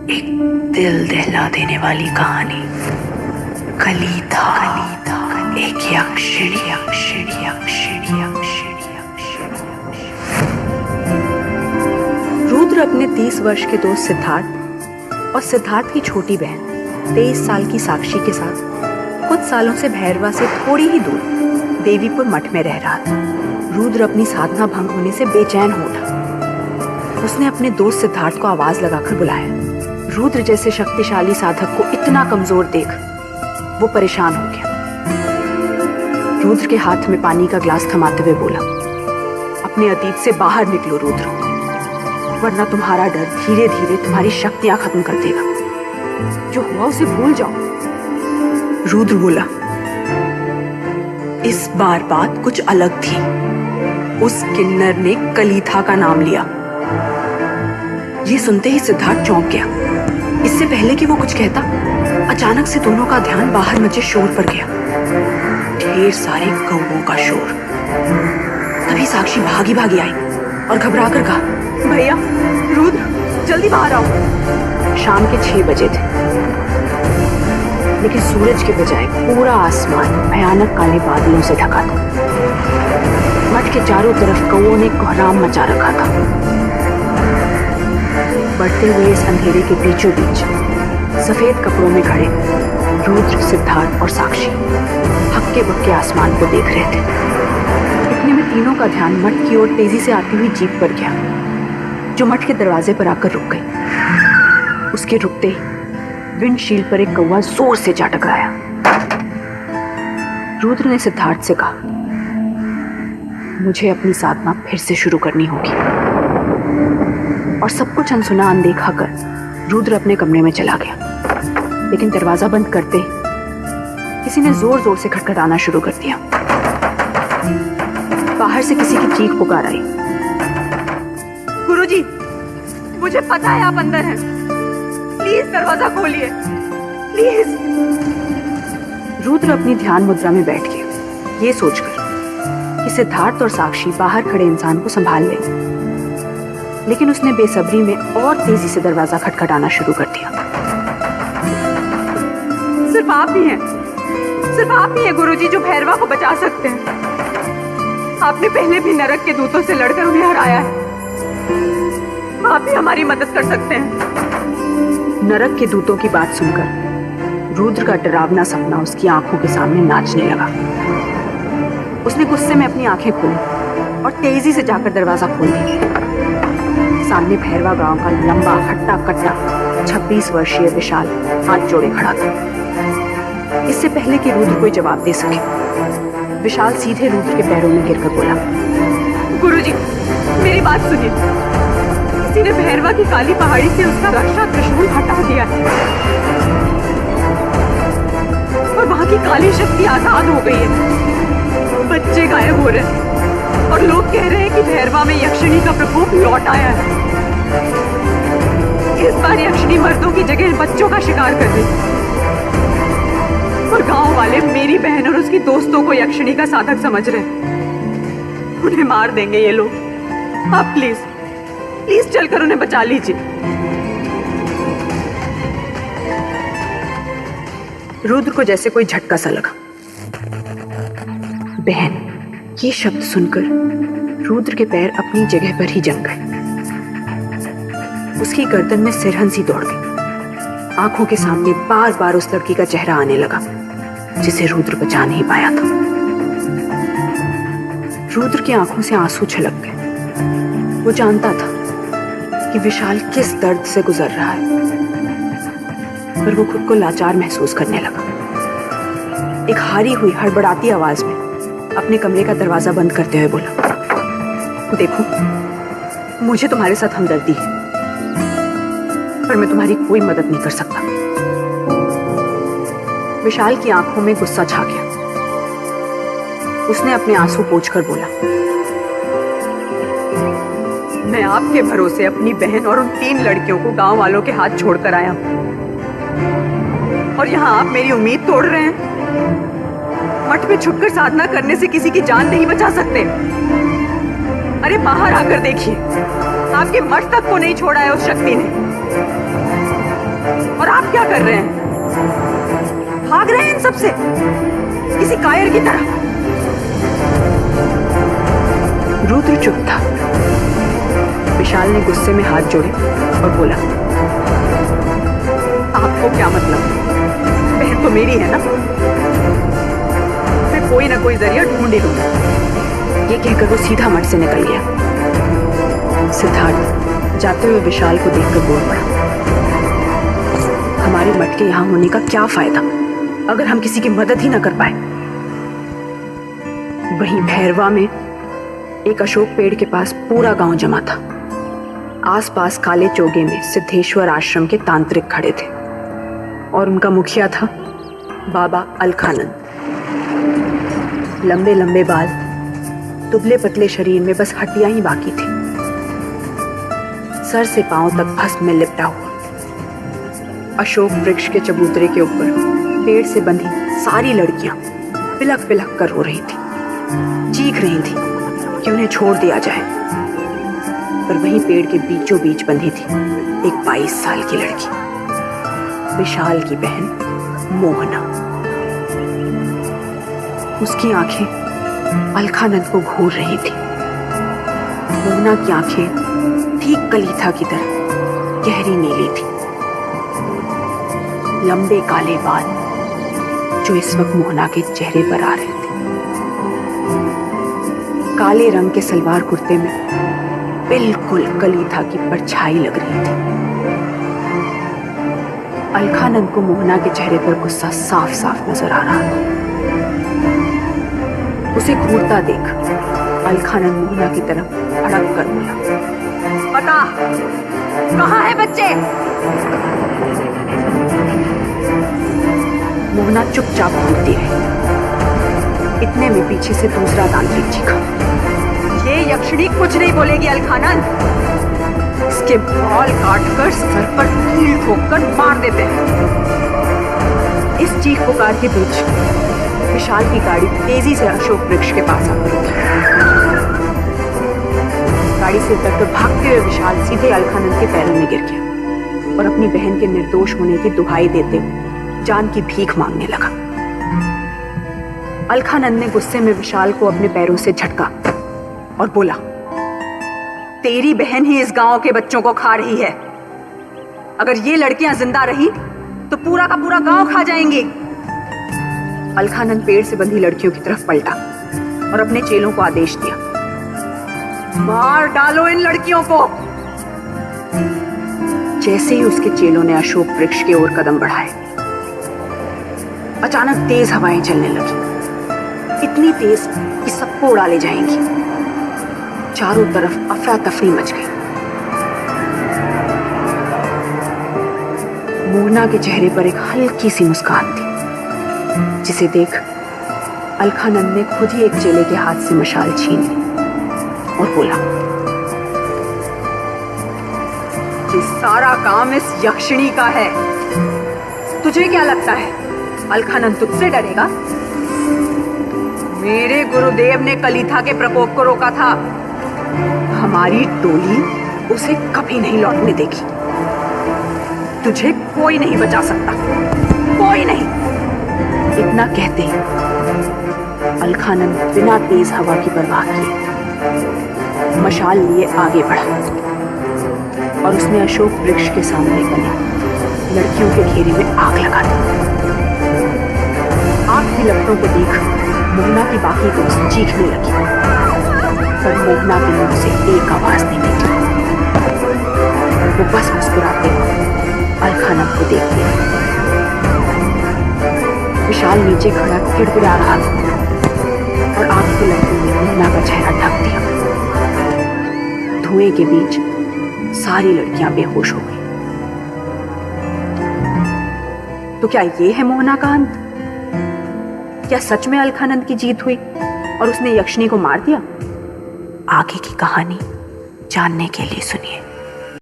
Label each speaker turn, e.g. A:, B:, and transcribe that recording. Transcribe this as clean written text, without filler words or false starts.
A: एक दिल दहला देने वाली कहानी। कली था एक यक्षिणी। रुद्र अपने 30 वर्ष के दोस्त सिद्धार्थ और सिद्धार्थ की छोटी बहन 23 साल की साक्षी के साथ कुछ सालों से भैरवा से थोड़ी ही दूर देवीपुर मठ में रह रहा था। रुद्र अपनी साधना भंग होने से बेचैन हो उठा। उसने अपने दोस्त सिद्धार्थ को आवाज लगाकर बुलाया। रुद्र जैसे शक्तिशाली साधक को इतना कमजोर देख वो परेशान हो गया। रुद्र के हाथ में पानी का ग्लास थमाते हुए बोला, अपने अतीत से बाहर निकलो रुद्र, वरना तुम्हारा डर धीरे धीरे तुम्हारी शक्तियां खत्म कर देगा। जो हुआ उसे भूल जाओ। रुद्र बोला, इस बार बात कुछ अलग थी। उस किन्नर ने कलीथा का नाम लिया। ये सुनते ही सिद्धार्थ चौंक गया। इससे पहले कि वो कुछ कहता, अचानक से दोनों का ध्यान बाहर मचे शोर पर गया। ढेर सारे कौवों का शोर। तभी साक्षी भागी भागी आई और घबराकर कहा, भैया रुद्र जल्दी बाहर आओ। शाम के 6 बजे थे, लेकिन सूरज के बजाय पूरा आसमान भयानक काले बादलों से ढका था। मठ के चारों तरफ कौवों ने कोहराम मचा रखा था। बढ़ते हुए इस अंधेरे के बीचों बीच सफेद कपड़ों में खड़े रुद्र, सिद्धार्थ और साक्षी हक्के बक्के आसमान को देख रहे थे। इतने में तीनों का ध्यान मठ की ओर तेजी से आती हुई जीप पर गया, जो मठ के दरवाजे पर आकर रुक गई। उसके रुकते ही विंडशील्ड पर एक कौवा जोर से जा टकराया। रुद्र ने सिद्धार्थ से कहा, मुझे अपनी साधना फिर से शुरू करनी होगी। और सब कुछ अनसुना अनदेखा कर रुद्र अपने कमरे में चला गया। लेकिन दरवाजा बंद करते ही किसी ने जोर जोर से खटखटाना शुरू कर दिया। बाहर से किसी की चीख पुकार आई, गुरुजी, मुझे पता है आप अंदर हैं, प्लीज दरवाजा खोलिए, प्लीज। रुद्र अपनी ध्यान मुद्रा में बैठ गया, ये सोचकर कि सिद्धार्थ और साक्षी बाहर खड़े इंसान को संभाल लेंगे। लेकिन उसने बेसब्री में और तेजी से दरवाजा खटखटाना शुरू कर दिया। सिर्फ आप ही हैं गुरुजी जो भैरवा को बचा सकते हैं। आपने पहले भी नरक के दूतों से लड़कर उन्हें हराया है। आप ही हमारी मदद कर सकते हैं। नरक के दूतों की बात सुनकर रुद्र का डरावना सपना उसकी आंखों के सामने नाचने लगा। उसने गुस्से में अपनी आंखें खोली और तेजी से जाकर दरवाजा खोल दिया। सामने भैरवा गांव का लंबा हट्टा कट्टा 26 वर्षीय विशाल हाथ जोड़े खड़ा था। इससे पहले कि रुद्र कोई जवाब दे सके, विशाल सीधे रुद्र के पैरों में गिरकर बोला, गुरुजी, मेरी बात सुनिए। किसी ने भैरवा की काली पहाड़ी से उसका रक्षा त्रिशूल हटा दिया है और वहां की काली शक्ति आजाद हो गई है। बच्चे गायब हो रहे हैं और लोग कह रहे हैं कि भैरवा में यक्षिणी का प्रकोप लौट आया है। इस बार यक्षिणी मर्दों की जगह बच्चों का शिकार कर रही और गांव वाले मेरी बहन और उसकी दोस्तों को यक्षिणी का साधक समझ रहे हैं। उन्हें मार देंगे ये लोग। आप प्लीज चलकर उन्हें बचा लीजिए। रुद्र को जैसे कोई झटका सा लगा। बहन, ये शब्द सुनकर रुद्र के पैर अपनी जगह पर ही जम गए। उसकी गर्दन में सिरहंसी दौड़ गई। आंखों के सामने बार बार उस लड़की का चेहरा आने लगा जिसे रुद्र बचा नहीं पाया था। रुद्र की आंखों से आंसू छलक गए। वो जानता था कि विशाल किस दर्द से गुजर रहा है, पर वो खुद को लाचार महसूस करने लगा। एक हारी हुई हड़बड़ाती आवाज में अपने कमरे का दरवाजा बंद करते हुए बोला, देखो, मुझे तुम्हारे साथ हमदर्दी है, पर मैं तुम्हारी कोई मदद नहीं कर सकता। विशाल की आंखों में गुस्सा छा गया। उसने अपने आंसू पोंछकर बोला, मैं आपके भरोसे अपनी बहन और उन 3 लड़कियों को गांव वालों के हाथ छोड़कर आया हूं, और यहां आप मेरी उम्मीद तोड़ रहे हैं। मठ में छुपकर साधना करने से किसी की जान नहीं बचा सकते। अरे बाहर आकर देखिए, आपके मठ तक को नहीं छोड़ा है उस शक्ति ने। आप क्या कर रहे हैं? भाग रहे हैं इन सबसे किसी कायर की तरह। रुद्र चुप था। विशाल ने गुस्से में हाथ जोड़े और बोला, आपको क्या मतलब? बहन तो मेरी है ना, मैं कोई ना कोई जरिया ढूंढ ही लूंगा। ये कहकर वो सीधा मठ से निकल गया। सिद्धार्थ जाते हुए विशाल को देखकर बोल पड़ा, हमारे मठ के यहाँ होने का क्या फायदा अगर हम किसी की मदद ही ना कर पाए। वहीं भैरवा में एक अशोक पेड़ के पास पूरा गांव जमा था। आसपास काले चोगे में सिद्धेश्वर आश्रम के तांत्रिक खड़े थे और उनका मुखिया था बाबा अलखानंद। लंबे लंबे बाल, दुबले पतले शरीर में बस हड्डियां ही बाकी थी। सर से पांव तक भस्म में लिपटा हुआ। अशोक वृक्ष के चबूतरे के ऊपर पेड़ से बंधी सारी लड़कियां बिलख बिलख कर रो रही थी, चीख रही थी कि उन्हें छोड़ दिया जाए। पर वहीं पेड़ के बीचों बीच बंधी थी एक 22 साल की लड़की, विशाल की बहन मोहना। उसकी आंखें अलखानंद को घूर रही थी। मोहना की आंखें ठीक कलीथा की तरह गहरी नीली थी। लंबे काले बाल जो इस वक्त मोहना के चेहरे पर आ रहे थे। काले रंग के सलवार कुर्ते में बिल्कुल कलीथा की परछाई लग रही थी। अलखानंद को मोहना के चेहरे पर गुस्सा साफ साफ नजर आ रहा था। उसे घूरता देख अलखानंद मोहना की तरफ भड़क कर बोला, बता कहाँ है बच्चे? मोहना चुपचाप घूरती रही। इतने में पीछे से दूसरा तांत्रिक चीखा, ये यक्षिणी कुछ नहीं बोलेगी अलखानंद, इसके बाल काटकर सर पर कील ठोककर मार देते हैं। इस चीख पुकार के बीच विशाल की गाड़ी तेजी से अशोक वृक्ष के पास आ गई। गाड़ी से उतरकर भागते हुए विशाल सीधे अलखानंद के पैरों में गिर गया और अपनी बहन के निर्दोष होने की दुहाई देते हुए जान की भीख मांगने लगा। अलखानंद ने गुस्से में विशाल को अपने पैरों से झटका और बोला, तेरी बहन ही इस गांव के बच्चों को खा रही है। अगर ये लड़कियां जिंदा रही तो पूरा का पूरा गांव खा जाएंगे। अलखानंद पेड़ से बंधी लड़कियों की तरफ पलटा और अपने चेलों को आदेश दिया, मार डालो इन लड़कियों को। जैसे ही उसके चेलों ने अशोक वृक्ष की ओर कदम बढ़ाए, अचानक तेज हवाएं चलने लगी, इतनी तेज कि सबको उड़ा ले जाएंगी। चारों तरफ अफरा तफरी मच गई। मोहना के चेहरे पर एक हल्की सी मुस्कान थी, जिसे देख अलखानंद ने खुद ही एक चेले के हाथ से मशाल छीन ली और बोला, ये सारा काम इस यक्षिणी का है। तुझे क्या लगता है अलखानंद तुझसे डरेगा? मेरे गुरुदेव ने कलीथा के प्रकोप को रोका था। हमारी टोली उसे कभी नहीं लौटने देगी। तुझे कोई नहीं बचा सकता, कोई नहीं। इतना कहते ही अलखानंद बिना तेज हवा की परवाह किए मशाल लिए आगे बढ़ा और उसने अशोक वृक्ष के सामने बने लड़कियों के घेरे में आग लगा दी। आग की लपटों को देख मोहना की बाकी दोस्त चीखने लगी, पर मोहना के मुंह से एक आवाज नहीं निकली। वो बस मुस्कुराते अलखानंद को देखते रहे। विशाल नीचे खड़ा किड़किड़ा रहा था और आग की लपटों ने मोहना का चेहरा ढक दिया। धुएं के बीच सारी लड़कियां बेहोश हो गई। तो क्या ये है मोहना का अंत? क्या सच में अलखानंद की जीत हुई और उसने यक्षिणी को मार दिया? आगे की कहानी जानने के लिए सुनिए।